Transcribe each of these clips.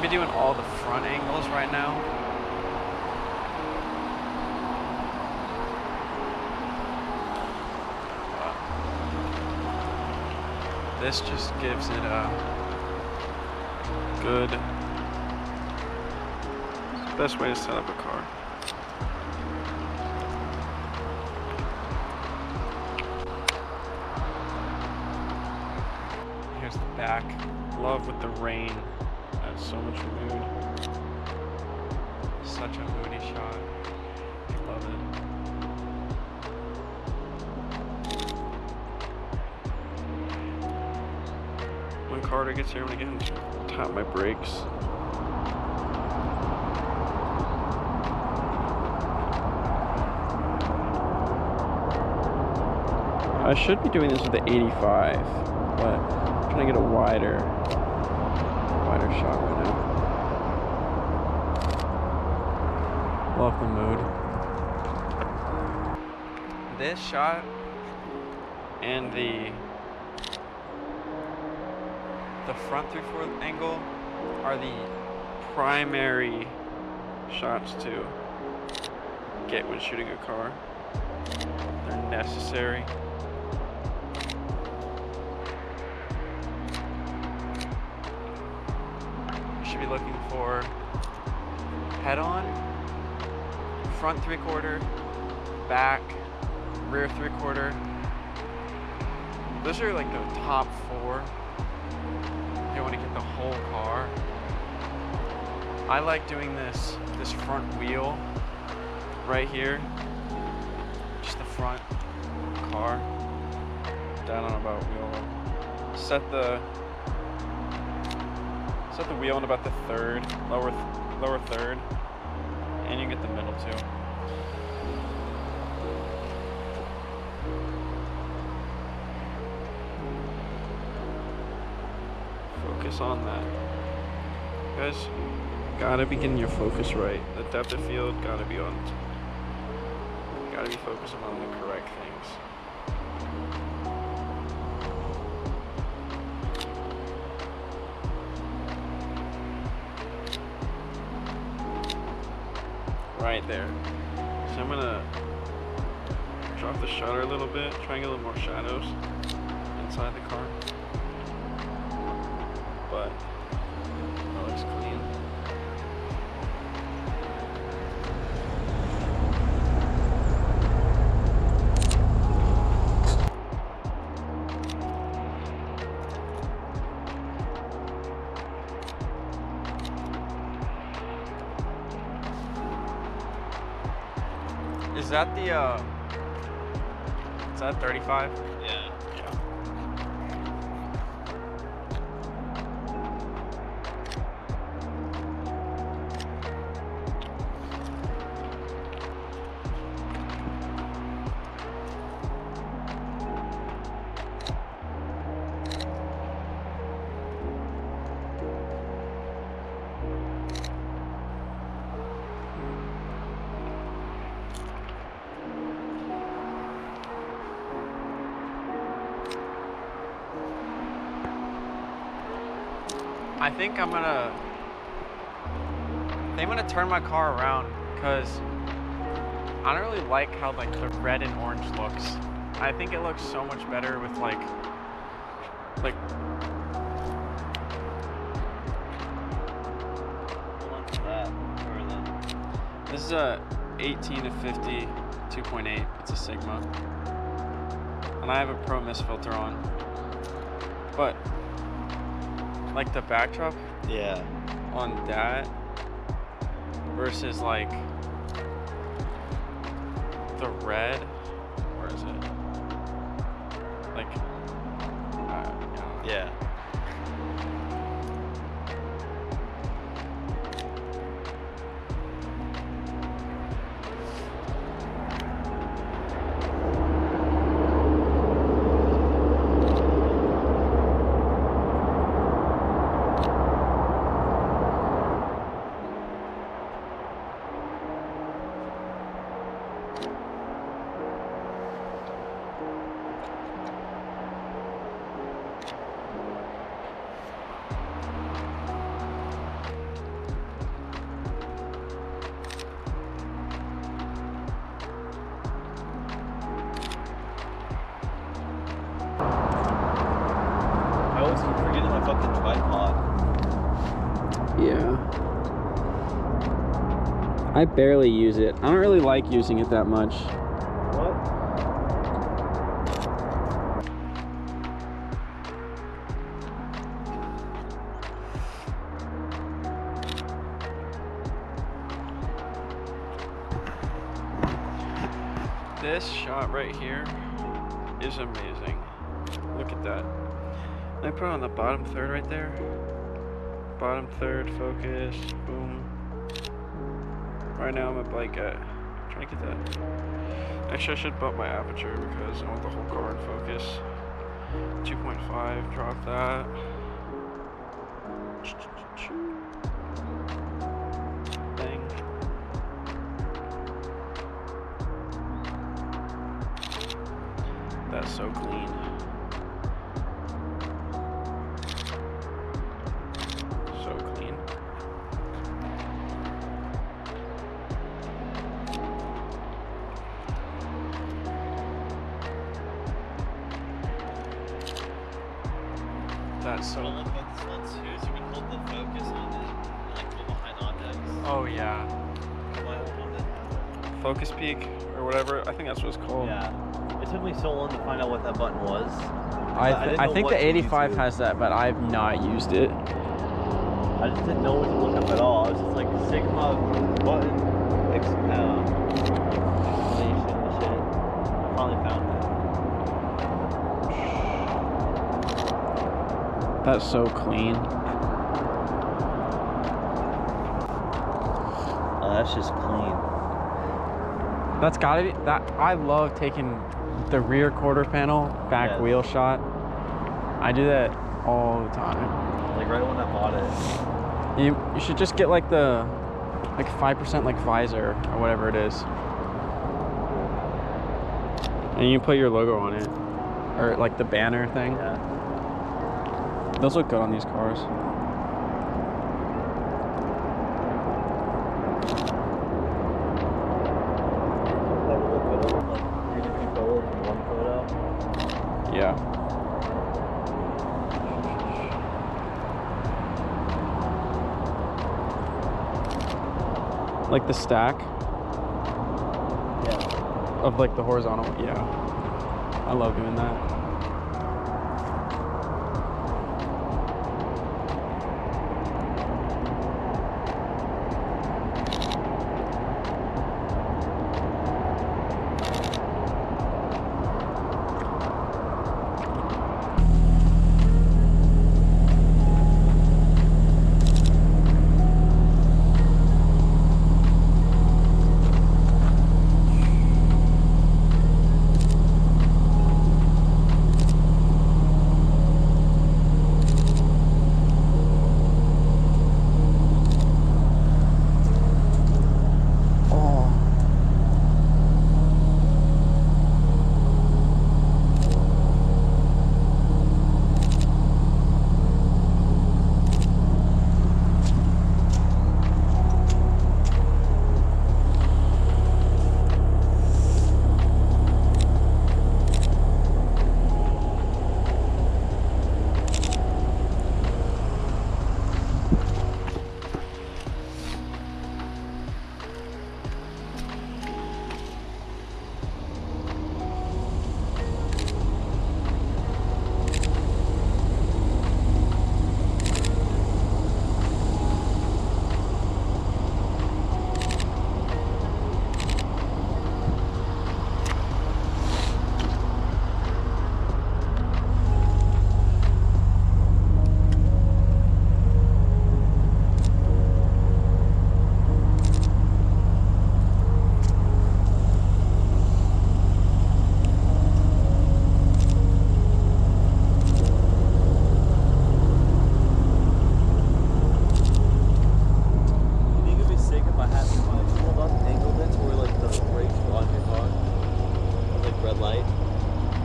be doing all the front angles right now. This just gives it a good, best way to set up a car. Here's the back. Love with the rain. Adds so much mood. Such a moody shot. Love it. When Carter gets here, I'm gonna get him to tap my brakes. I should be doing this with the 85, but I'm trying to get a wider shot right now. Love the mood. This shot and the front 3/4 angle are the primary shots to get when shooting a car. They're necessary. You should be looking for head-on, front 3/4, back, rear 3/4. Those are like the top 4. You want to get the whole car. I like doing this front wheel right here, just the front car, down on about wheel. Set the wheel on about the third, lower third, and you get the middle too. Focus on that. You guys gotta be getting your focus right. The depth of field gotta be focusing on the correct things. Right there. So I'm gonna drop the shutter a little bit, try and get a little more shadows inside the car. But that looks clean. Is that the is that 35? Yeah. I think I'm gonna turn my car around because I don't really like how like the red and orange looks. I think it looks so much better with like What's that? this is a 18 to 50 2.8. It's a Sigma, and I have a Pro Mist filter on, but like the backdrop Yeah. on that versus like the red, where is it? Like, Yeah. fucking tripod. Yeah. I barely use it. I don't really like using it that much. What? This shot right here is amazing. Look at that. I put it on the bottom third right there. Bottom third, focus, boom. Right now I'm at like trying to get that. Actually, I should bump my aperture because I want the whole car in focus. 2.5, drop that. Bang. That's so clean. So clean. That's so. I like about this one too, so you can hold the focus on it, like go behind objects. Oh yeah. Why hold it? Focus peak or whatever. I think that's what it's called. Yeah. It took me so long to find out what that button was. I think the 85 has that, but I've not used it. I just didn't know what to look up at all. I was just like Sigma button explanation and shit. I finally found it. That's so clean. Oh, that's just clean. That's gotta be that. I love taking the rear quarter panel back wheel shot. I do that all the time. Like right when I bought it. You should just get like the 5% like visor or whatever it is, and you put your logo on it or like the banner thing. Yeah. Those look good on these cars. Yeah. Like the stack of like the horizontal. Yeah. I love doing that.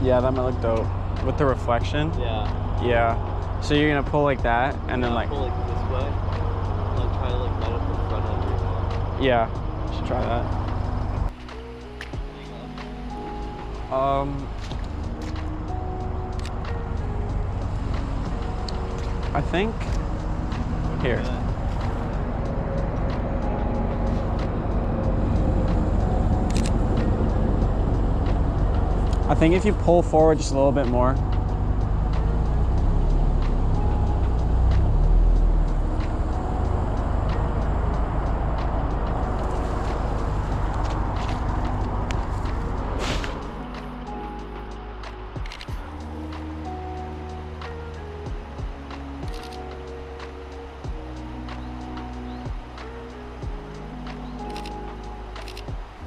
Yeah, that might look dope. With the reflection? Yeah. Yeah. So you're gonna pull like that and then like... pull like this way. And like try to like light up the front of your car. Yeah, should try that. I think here. I think if you pull forward just a little bit more.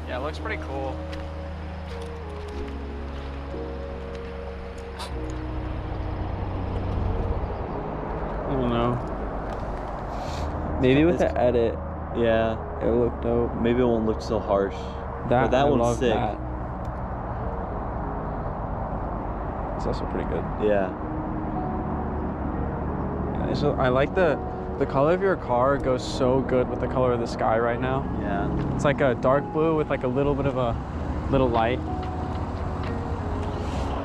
Yeah, it looks pretty cool. I don't know. Maybe with the edit, yeah, it would look dope. maybe it won't look so harsh. But that I one's love sick. that. It's also pretty good. Yeah. Yeah, so I like the color of your car goes so good with the color of the sky right now. Yeah. It's like a dark blue with like a little bit of a little light.